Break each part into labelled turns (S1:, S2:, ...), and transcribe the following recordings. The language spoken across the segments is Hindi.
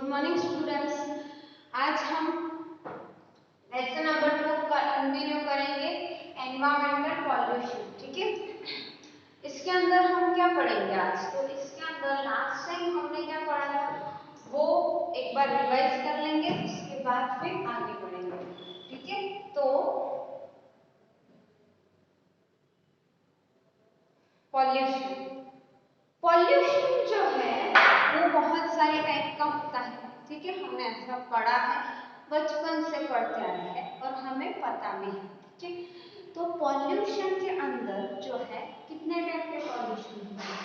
S1: मॉर्निंग स्टूडेंट्स, आज हम लेसन नंबर 2 का कंटिन्यू करेंगे एनवायरमेंटल पॉल्यूशन। ठीक है, इसके अंदर हम क्या पढ़ेंगे आज? तो इसके अंदर लास्ट टाइम हमने क्या पढ़ा था वो एक बार रिवाइज कर लेंगे, उसके बाद फिर आगे बढ़ेंगे। ठीक है, तो पॉल्यूशन जो है वो बहुत सारे टाइप का होता है। ठीक है, हमने ऐसा पढ़ा है, बचपन से पढ़ते आए हैं और हमें पता भी है। ठीक है, तो पॉल्यूशन के अंदर जो है कितने टाइप के पॉल्यूशन होते हैं?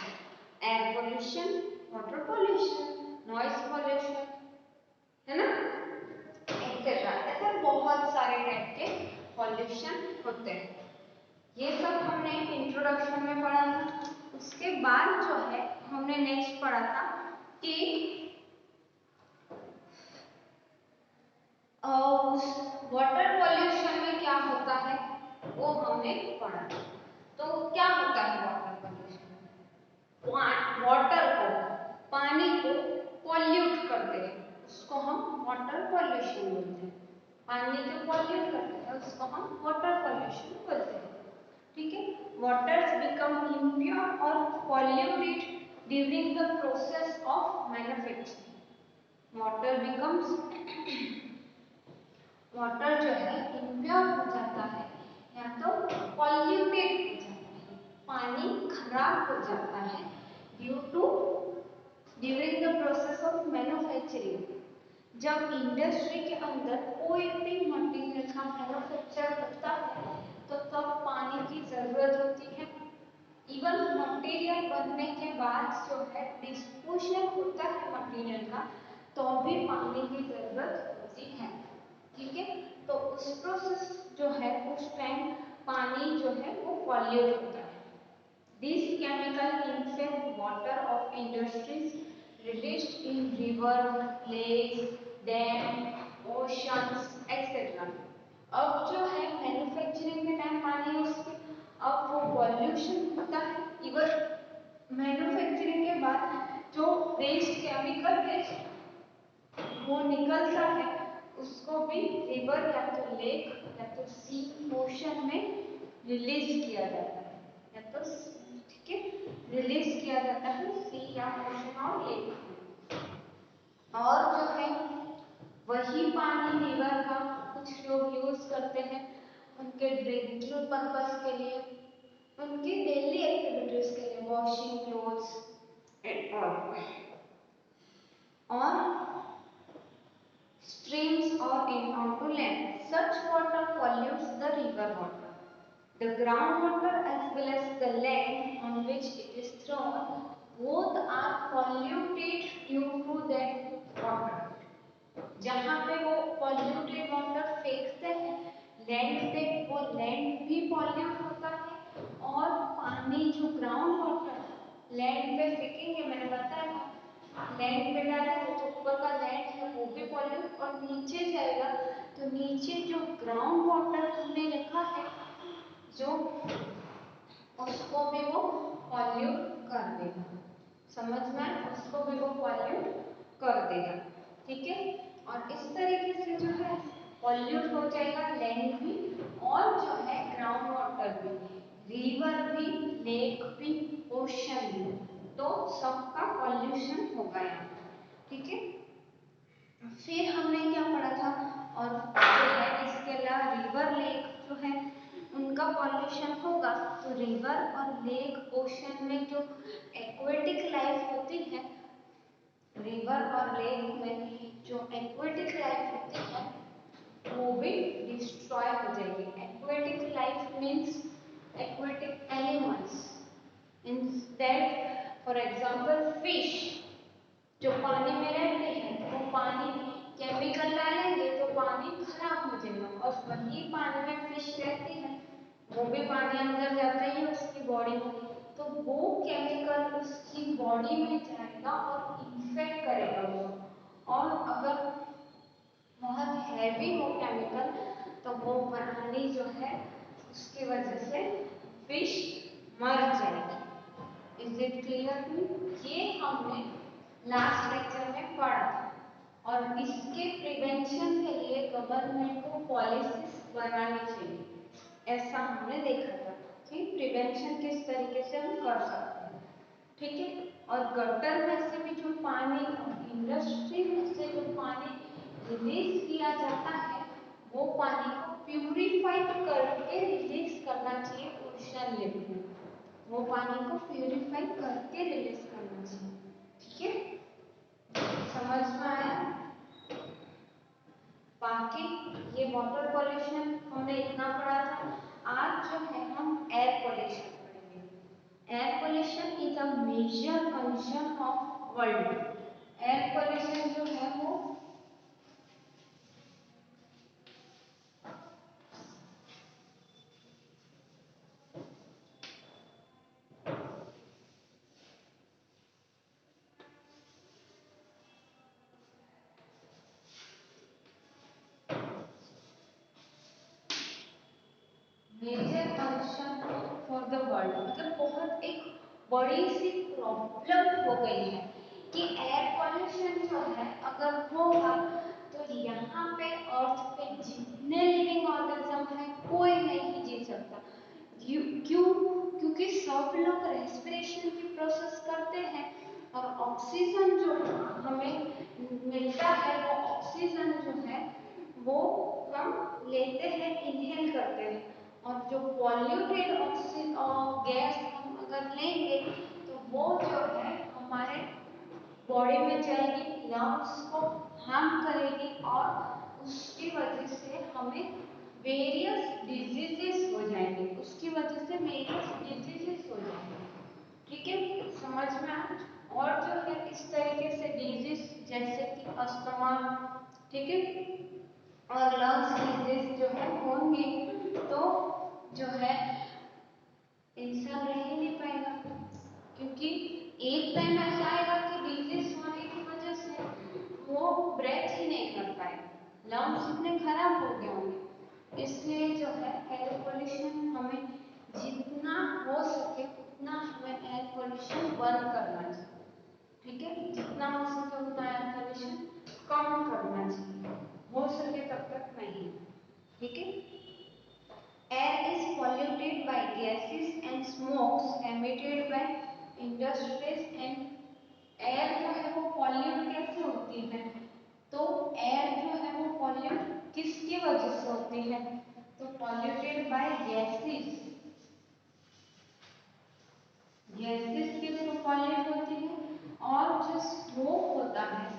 S1: Air pollution, water pollution, noise pollution, है ना, एक्सेट्रा। ऐसे बहुत सारे टाइप के पॉल्यूशन होते हैं। ये सब हमने इंट्रोडक्शन में पढ़ा था। उसके बाद जो है हमने नेक्स्ट पढ़ा था कि वाटर पॉल्यूशन में क्या होता है वो हमने पढ़ा। तो क्या होता है वाटर पॉल्यूशन? वाटर को, पानी को पॉल्यूट करते हैं, उसको हम वाटर पॉल्यूशन बोलते हैं। पानी को पॉल्यूट करते हैं उसको हम वाटर पॉल्यूशन बोलते हैं। ठीक है, waters become impure or polluted during the process of manufacturing. Water जो है impure हो जाता है या तो polluted हो जाता है, पानी खराब हो जाता है during the process of manufacturing। जब इंडस्ट्री के अंदर कोई भी मटेरियल का मैन्युफैक्चर होता है तो तब पानी की जरूरत होती है। इवन मटेरियल बनने के बाद जो है डिस्पोजल होता है मटेरियल का, तो भी पानी की जरूरत होती है। ठीक है, तो उस प्रोसेस जो है उस टाइम पानी जो है वो पॉल्यूट होता है। These chemical infect water of industries released in river, lakes, dam, oceans, etc. अब जो है मैन्युफैक्चरिंग के टाइम पानी उसके अब वो पॉल्यूशन होता है। इवन मैन्युफैक्चरिंग के बाद जो वेस्ट, केमिकल वेस्ट वो निकलता है, उसको भी रिवर या तो लेक या तो सी, ओशन में रिलीज किया जाता है या तो रिलीज किया जाता है सी या ओशन और लेक में। और जो है वही पानी रिवर का कुछ लोग यूज करते हैं उनके ड्रिंकिंग पर्पस के लिए, उनकी डेली एक्टिविटीज के लिए, वॉशिंग क्लोथ्स एंड ऑल। और streams or onto land. Such water pollutes the river water, the groundwater as well as the land on which it is thrown. Both are polluted due to that water. जहाँ पे वो polluted water फेंकते हैं लैंड पे, वो लैंड भी पॉल्यूट होता है और पानी जो ग्राउंड वाटर लैंड पे फेंकेंगे, मैंने बताया लैंड पे डालेंगे तो ऊपर का लैंड है वो भी पॉल्यूट, और नीचे जाएगा तो नीचे जो ग्राउंड वाटर हमने रखा है जो उसको भी वो पॉल्यूट कर देगा। समझ में? उसको भी वो पॉल्यूट कर देगा। ठीक है, और इस तरीके से जो है पॉल्यूट हो जाएगा लैंड भी और जो है ग्राउंड वाटर भी, रिवर भी, लेक भी, ओशन भी, तो सबका पॉल्यूशन होगा यहाँ। ठीक है, फिर हमने क्या पढ़ा था और जो है इसके अलावा रिवर, लेक जो है उनका पॉल्यूशन होगा। तो रिवर और लेक, ओशन में जो एक्वेटिक लाइफ होती है, रिवर और लेक में जो एक्वेटिक लाइफ होती है वो भी डिस्ट्रॉय हो जाएगी। Aquatic life means aquatic animals, instead for example fish जो पानी में रहते हैं, वो पानी केमिकल डालेंगे तो पानी खराब हो जाएगा, और वही पानी में फिश रहती है वो भी पानी अंदर जाता है उसकी बॉडी में, तो वो केमिकल उसकी बॉडी में जाएगा और इन्फेक्ट करेगा वो, और अगर बहुत हैवी हो केमिकल तो वो पानी जो है उसकी वजह से फिश मर जाएगी। Is it clear? ये हमने लास्ट लेक्चर में पढ़ा था। और इसके प्रिवेंशन के लिए गवर्नमेंट को पॉलिसीज बनानी चाहिए। ऐसा हमने देखा था कि प्रिवेंशन किस तरीके से हम कर सकते हैं। ठीक है। और गटर में से भी जो पानी, इंडस्ट्री में से जो पानी रिलीज किया जाता है, वो पानी को प्यूरिफाइड करके रिलीज करना चाहिए ओशन लेवल में। वो पानी को प्यूरिफाई करके रिलीज करना चाहिए। ठीक है, समझ में आया? बाकी ये वाटर पॉल्यूशन हमने इतना पढ़ा था। आज जो है हम एयर पॉल्यूशन पढ़ेंगे। Air pollution is a major concern of world. Air pollution जो है वो major concern for the world, मतलब बहुत एक बड़ी सी प्रॉब्लम हो गई है कि एयर पॉल्यूशन जो है अगर होगा तो यहाँ पे अर्थ पे जितने लिविंग ऑर्गेनिज्म है कोई नहीं जी सकता। क्यों? क्योंकि सब लोग रेस्पिरेशन की प्रोसेस करते हैं और ऑक्सीजन जो हमें मिलता है वो ऑक्सीजन जो है वो हम लेते हैं, इनहेल करते हैं। और जो पॉल्यूटेड ऑक्सीजन और गैस हम अगर लेंगे तो वो जो है हमारे बॉडी में जाएगी, लंग्स को हार्म करेगी और उसकी वजह से हमें वेरियस डिजीजेस हो जाएंगे, उसकी वजह से वेरियस डिजीजेस हो जाएंगे। ठीक है, समझ में आया? और जो है इस तरीके से डिजीज जैसे कि अस्थमा, ठीक है, और लंग्स डिजीज जो है होंगे तो जो है इंसान रह ही नहीं पाएगा। क्योंकि एक टाइम ऐसा आएगा कि डिजीज होने की वजह से वो ब्रेथ ही नहीं कर पाएगा, लंग्स इतने खराब हो गए होंगे। इसलिए जो है एयर पोल्यूशन हमें जितना हो सके उतना हमें एयर पोल्यूशन बंद करना चाहिए। ठीक है, जितना हो सके उतना एयर पोल्यूशन कम करना चाहिए, हो सके तब तक नहीं। ठीक है। Air is polluted by gases and smokes emitted by industries and air जो है वो pollute कैसे होती है? तो air जो है वो pollute किसकी वजह से होती है? तो polluted by gases, gases के थ्रू pollute होती है। और जो smoke होता है,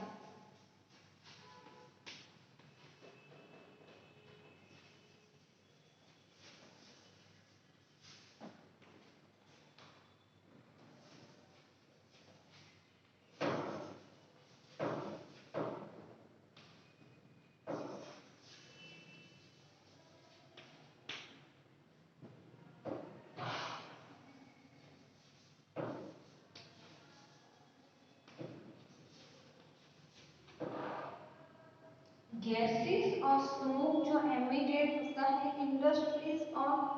S1: गैसेस और स्मोक जो एमिटेड होता है इंडस्ट्रीज और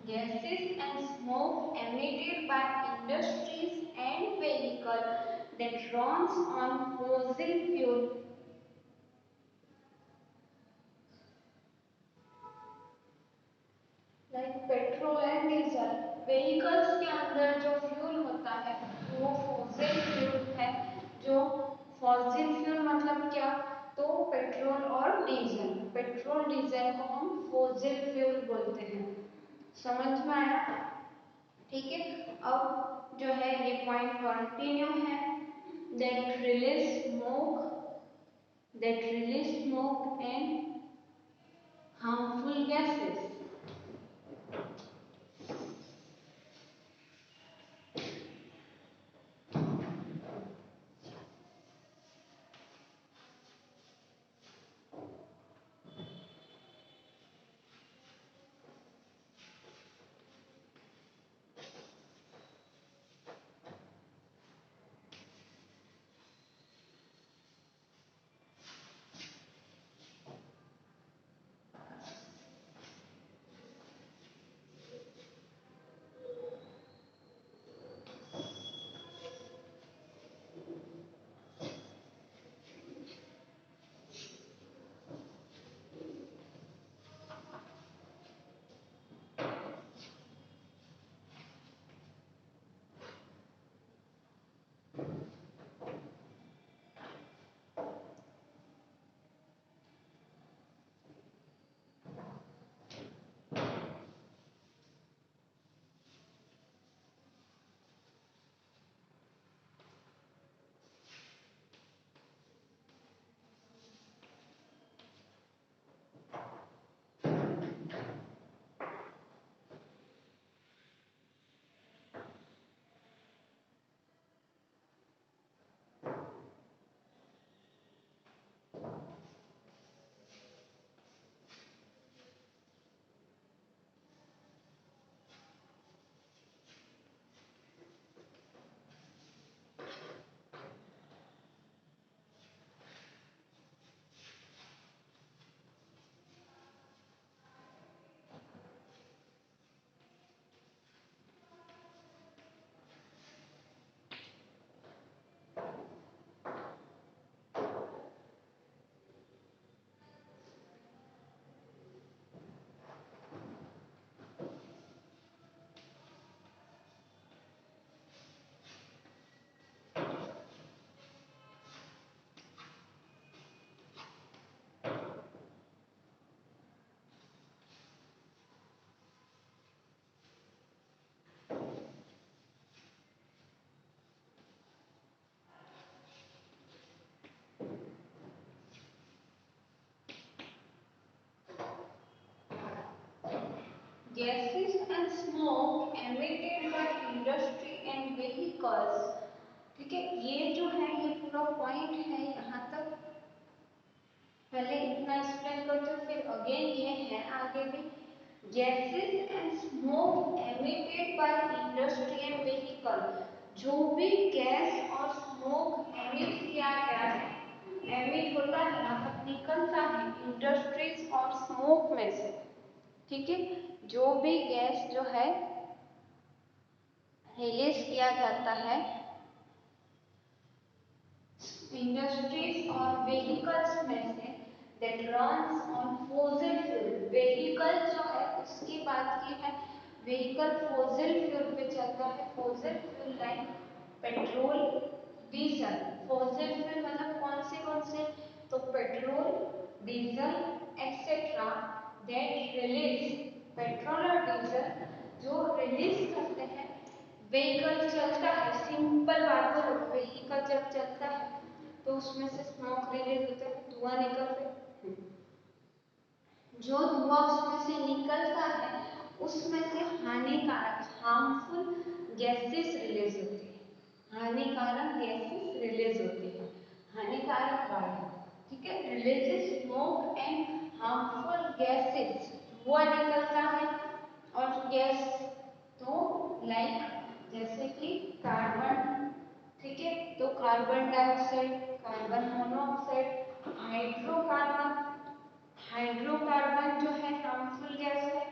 S1: gases and smoke emitted by industries and vehicles that runs on fossil fuel like petrol and diesel। vehicles के अंदर जो फ्यूल होता है वो फॉसिल फ्यूल है। जो फॉसिल फ्यूल मतलब क्या? तो पेट्रोल और डीजल, पेट्रोल डीजल को हम फॉसिल फ्यूल बोलते हैं। समझ में आया? ठीक है, अब जो है ये पॉइंट कंटिन्यू है। That release smoke and harmful gases. Gases and smoke emitted by industry and vehicles। ठीक है, ये जो है ये पूरा पॉइंट है यहाँ तक। पहले इतना एक्सप्लेन करते हो, फिर अगेन ये है आगे भी। Gases and smoke emitted by industry and vehicle, जो भी गैस और स्मोक एमिट किया गया है, एमिट होता है मतलब निकलता है इंडस्ट्रीज और स्मोक में से। ठीक है, जो भी गैस जो है रिलीज किया जाता है इंडस्ट्रीज और व्हीकल्स में से, that runs on fossil fuel. Vehicle जो है उसकी बात की है, व्हीकल फॉसिल फ्यूल पे चलता है। Fossil fuel like petrol, diesel. Fossil fuel मतलब कौन से, तो petrol, diesel etcetera that release, petrol और डीजल जो रिलीज करते हैं। व्हीकल चलता है, सिंपल बात करो, व्हीकल जब चलता है तो उसमें से स्मोक रिलीज होता है, धुआं निकलता है। जो धुआं उसमें से निकलता है उसमें से हानिकारक हार्मफुल गैसेस रिलीज होती है। हानिकारक गैसेस रिलीज होती है, हानिकारक वायु। ठीक है, releases smoke and harmful gases, धुआं निकलता है और गैस, तो लाइक जैसे कि कार्बन। ठीक है, तो carbon dioxide, carbon monoxide, hydrocarbon. Hydrocarbon जो है हार्मफुल गैस है।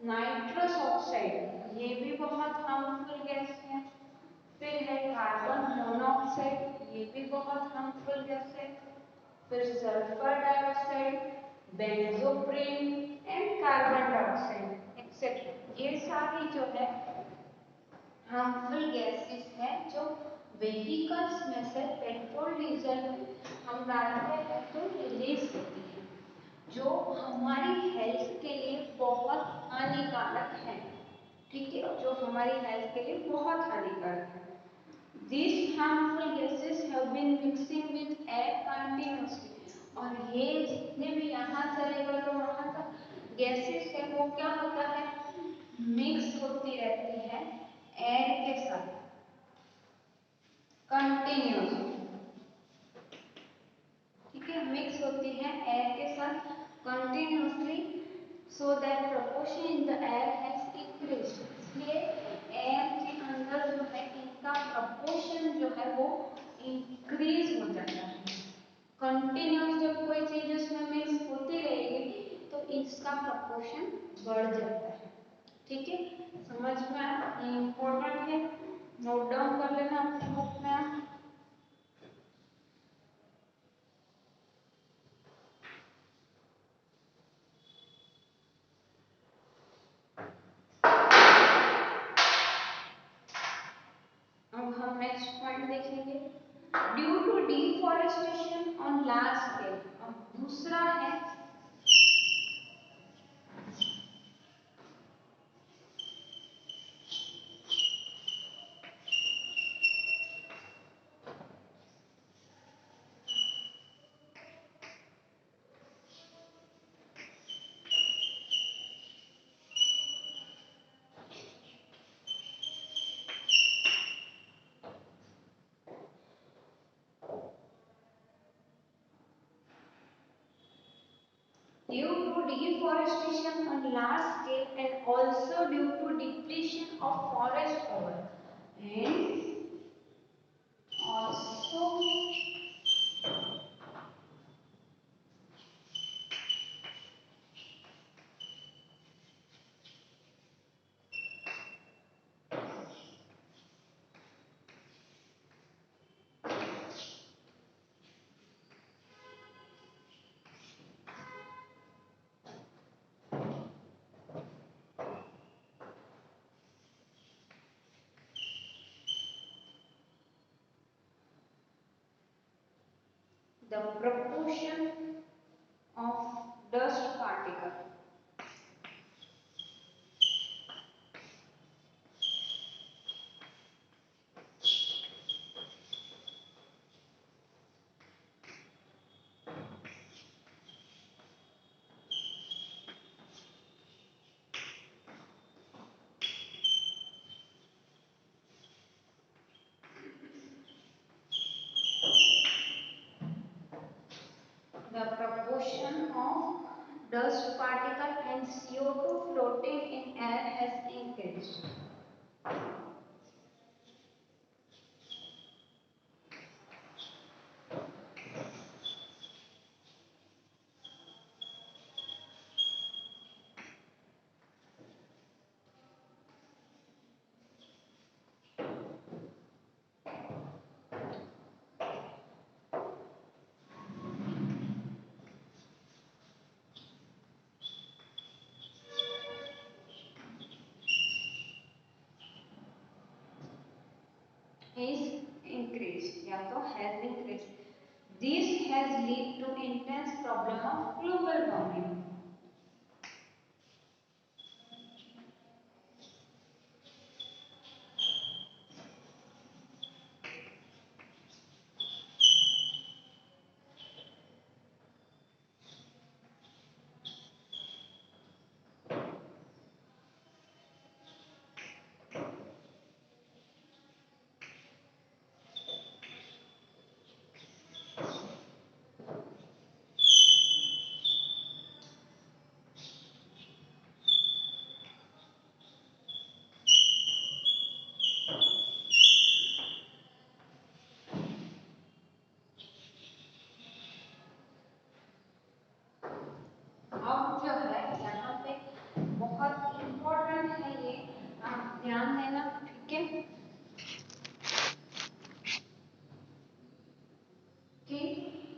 S1: नाइट्रस ऑक्साइड, ये भी बहुत हार्मफुल गैस है। फिर है कार्बन मोनोऑक्साइड, ये भी बहुत हार्मफुल गैस है। फिर sulphur dioxide, benzopyrene and carbon dioxide etcetera, ये सारी जो है हार्मफुल गैसेस है, जो व्हीकल्स में से पेट्रोल डीजल में हम डालते हैं तो रिलीज होती है, जो हमारी हेल्थ के लिए बहुत हानिकारक है। ठीक है, जो हमारी हेल्थ के लिए बहुत हानिकारक है। These harmful gases have been mixing with air continuously. और ये जितने भी यहाँ से लेकर तो वहाँ तक गैसेस है वो क्या होता है, मिक्स होती रहती है एयर के साथ कंटिन्यूसली। ठीक है, मिक्स होती है एयर के साथ continuously, so that proportion in the air has increased. इसलिए एयर के अंदर जो है इनका प्रपोर्शन जो है वो इंक्रीज हो जाता है। कंटिन्यूस जब कोई चीज उसमें मिक्स होती रहेगी तो इसका प्रपोर्शन बढ़ जाता है। ठीक है, समझ में आया, इम्पोर्टेंट है, नोट डाउन कर लेना अपने बुक में आप। अब हम नेक्स्ट पॉइंट देखेंगे, due to deforestation on large scale. अब दूसरा है due to deforestation on large scale and also due to depletion of forest cover and also the proportion of dust particle. The proportion of dust particle and CO2 floating in air has increased. Is increased या तो has increased. This has led to intense problem of global warming. अब जो है यहाँ पे बहुत इम्पोर्टेंट है ये, आप ध्यान देना। ठीक है कि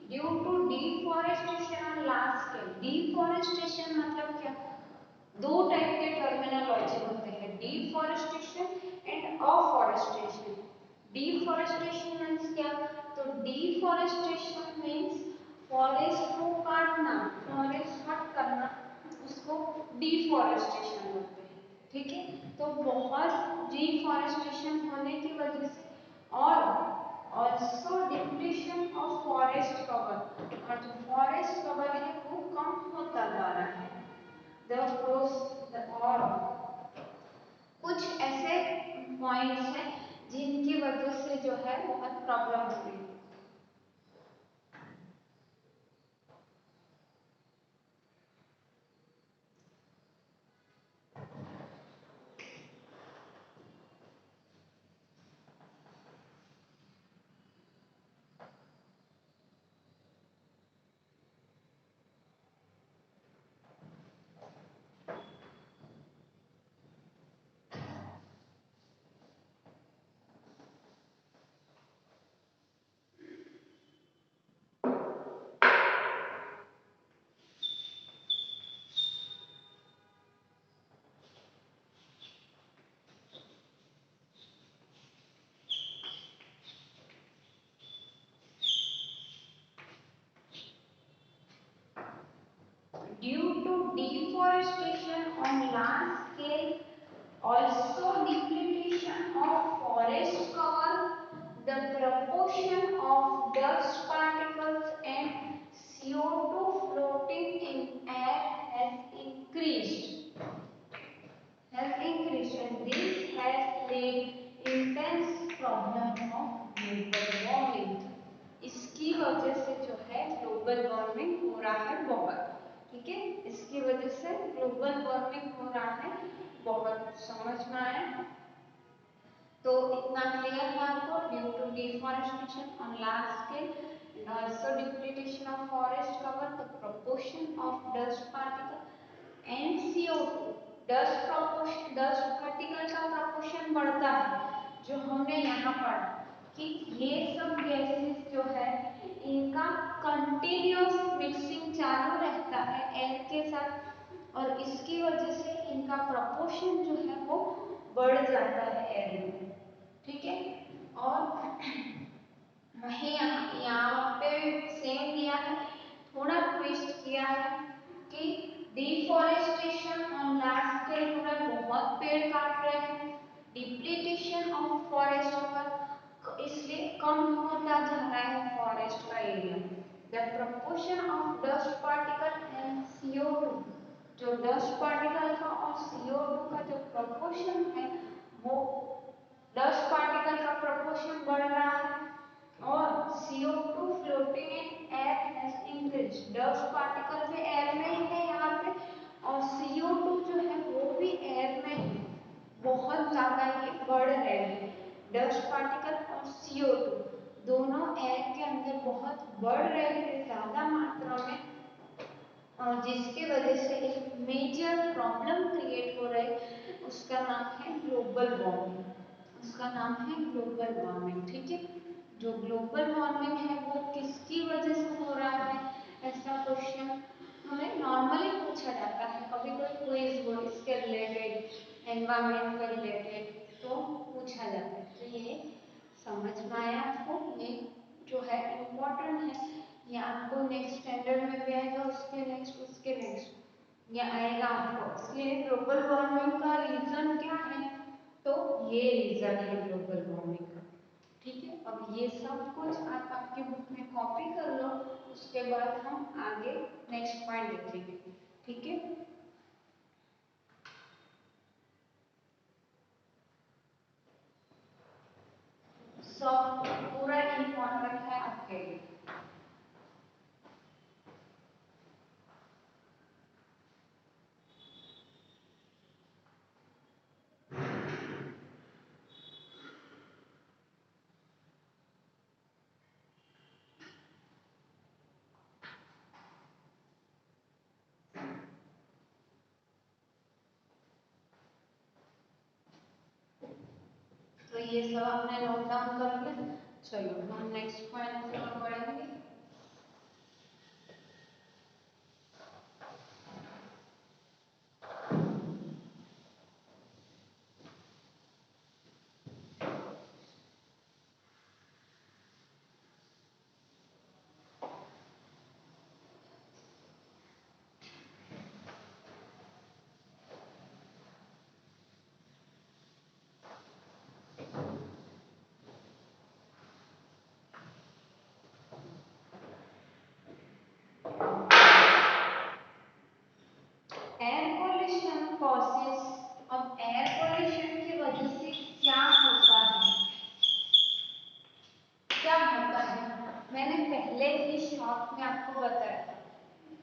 S1: due to deforestation on large scale. Deforestation मतलब क्या, दो टाइप के टर्मिनोलॉजी होते हैं, deforestation and afforestation. Deforestation means क्या, तो डिफॉरेस्टेशन मीन्स फॉरेस्ट को काटना, फॉरेस्ट कट करना, उसको डिफॉरेस्टेशन बोलते हैं। ठीक है, तो डिफॉरेस्टेशन होने की वजह से और also depletion of forest cover, और जो फॉरेस्ट कवर है वो कम होता जा रहा है। और कुछ ऐसे पॉइंट्स हैं जिनकी वजह से जो है बहुत प्रॉब्लम हो रही है। Due to deforestation on large scale, also depletion of forest cover, the proportion of dust particles and CO2 floating in air has increased, and this has led intense problem of global warming. इसकी वजह से जो है ग्लोबल वार्मिंग हो रहा है बहुत, ठीक है, इसकी वजह से ग्लोबल वार्मिंग हो रहा है बहुत। समझ में आया? तो इतना क्लियर है आपको? Due to deforestation on large scale and also depletion of forest cover, the proportion of dust particle and CO2, dust particle का प्रोपोर्शन बढ़ता है, जो हमने यहाँ पढ़ा कि ये सब गैसेस जो है इनका कंटिन्यूअस मिक्सिंग चालू रहता है एयर के साथ, और इसकी वजह से इनका प्रोपोर्शन जो है वो बढ़ जाता है एयर में, ठीक है। और वही यहाँ पे सेम दिया है, थोड़ा ट्विस्ट किया है कि डिफॉरेस्टेशन ऑन लार्ज स्केल हो रहा है, बहुत पेड़ काट रहे हैं, डिप्लीटेशन ऑफ फॉरेस्ट कवर, इसलिए कम होता जा रहा है फॉरेस्ट का area. The proportion of dust particle and CO2, जो डस्ट पार्टिकल का और CO2 का जो प्रपोर्शन है वो, डस्ट पार्टिकल का प्रपोर्शन बढ़ रहा है और CO2 floating in air has increased, dust particle भी एयर में ही है यहाँ पे, और CO2 जो है वो भी एयर में है, बहुत ज्यादा ये बढ़ रहे हैं। डस्ट पार्टिकल और CO2 दोनों एयर के अंदर बहुत बढ़ रहे हैं ज्यादा मात्रा में, और जिसकी वजह से एक मेजर प्रॉब्लम क्रिएट हो रही है, उसका नाम है ग्लोबल वार्मिंग, उसका नाम है ग्लोबल वार्मिंग, ठीक है। जो ग्लोबल वार्मिंग है वो किसकी वजह से हो रहा है, ऐसा क्वेश्चन हमें नॉर्मली पूछा जाता है, कभी कोई क्विज हो इसके रिलेटेड, एनवायरनमेंट के रिलेटेड तो पूछा जाता है। तो ये समझ में आया आपको? ये जो है इम्पोर्टेंट है, ये आपको नेक्स्ट स्टैंडर्ड में भी आएगा, उसके नेक्स्ट ये आएगा आपको। इसलिए ग्लोबल वार्मिंग का रीजन क्या है, तो ये रीजन है ग्लोबल वार्मिंग का, ठीक है। अब ये सब कुछ आप आपकी बुक में कॉपी कर लो, उसके बाद हम आगे नेक्स्ट पॉइंट देखेंगे, ठीक है। सब पूरा इम्पोर्टेंट है आपके लिए। तो ये सब आपने नोट डाउन कर लिया। चलो हम नेक्स्ट पॉइंट की ओर बढ़ेंगे।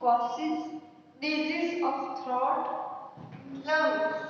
S1: causes disease of throat, lungs.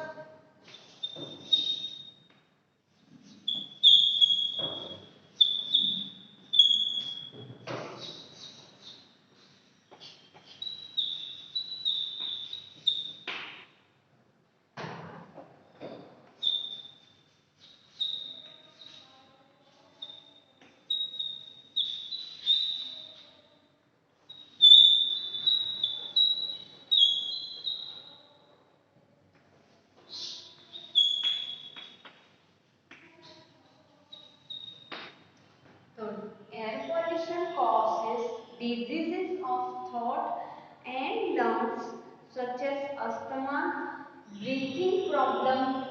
S1: So, air pollution causes diseases of throat and lungs such as asthma, breathing problem.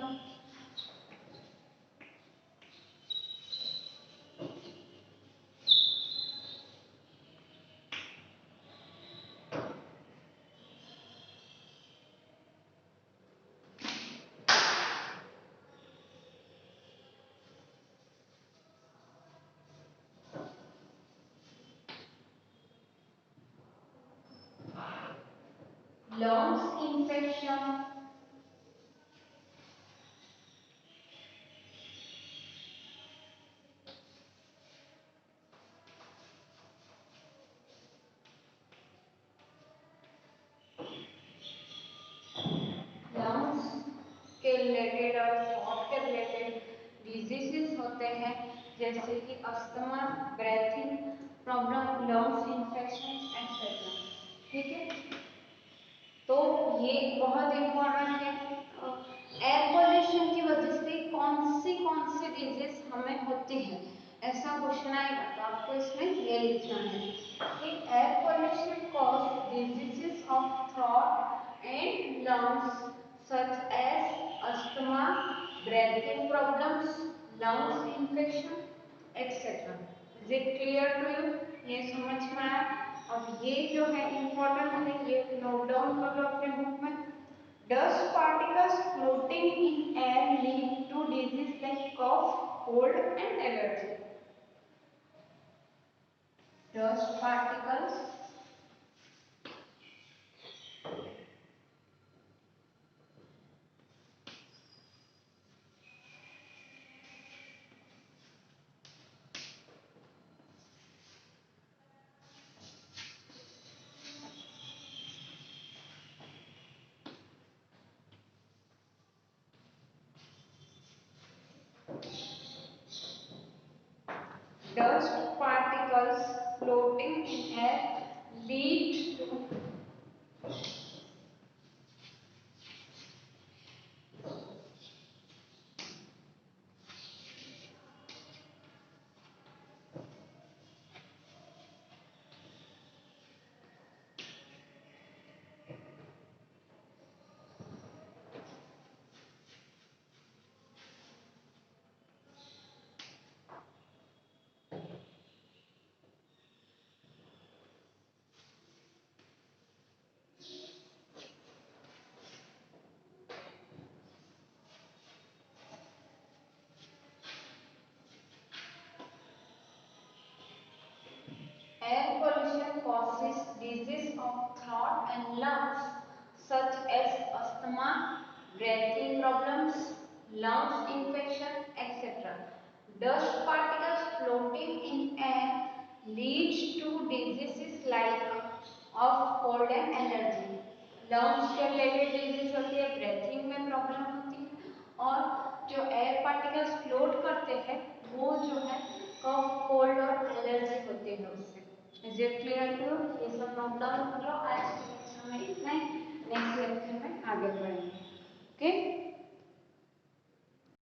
S1: Lungs infection, lungs के रिलेटेड और थ्रोट के रिलेटेड डिजीजेस होते हैं जैसे कि asthma, breathing problem, lungs infection etcetera. ठीक है, तो ये बहुत इम्पोर्टेंट है। एयर पोल्यूशन की वजह से कौन सी डिजीज हमें होती है, ऐसा क्वेश्चन आएगा तो आपको इसमें ये लिखना है कि air pollution cause diseases of throat and lungs such as asthma, breathing problems, lungs infection etcetera. Is it clear to you? ये समझ में आया? अब ये जो है इम्पोर्टेंट है, ये नोट डाउन कर लो अपने बुक में। Dust particles floating in air lead to disease like cough, cold and allergy. Dust particles dust particles floating in air lead to air pollution causes disease of throat and lungs such as asthma, breathing problems, lungs infection, etc. Dust particles floating in air leads to diseases like of cold and allergy. Lungs के रिलेटेड डिजीज होती है, ब्रीथिंग में प्रॉब्लम होती है, और जो एयर पार्टिकल्स फ्लोट करते हैं वो जो है कफ, कोल्ड और एलर्जी होती है उससे। Is it clear to? ये सब नोट डाउन कर लो। आज के लेक्चर में इतना ही। नेक्स्ट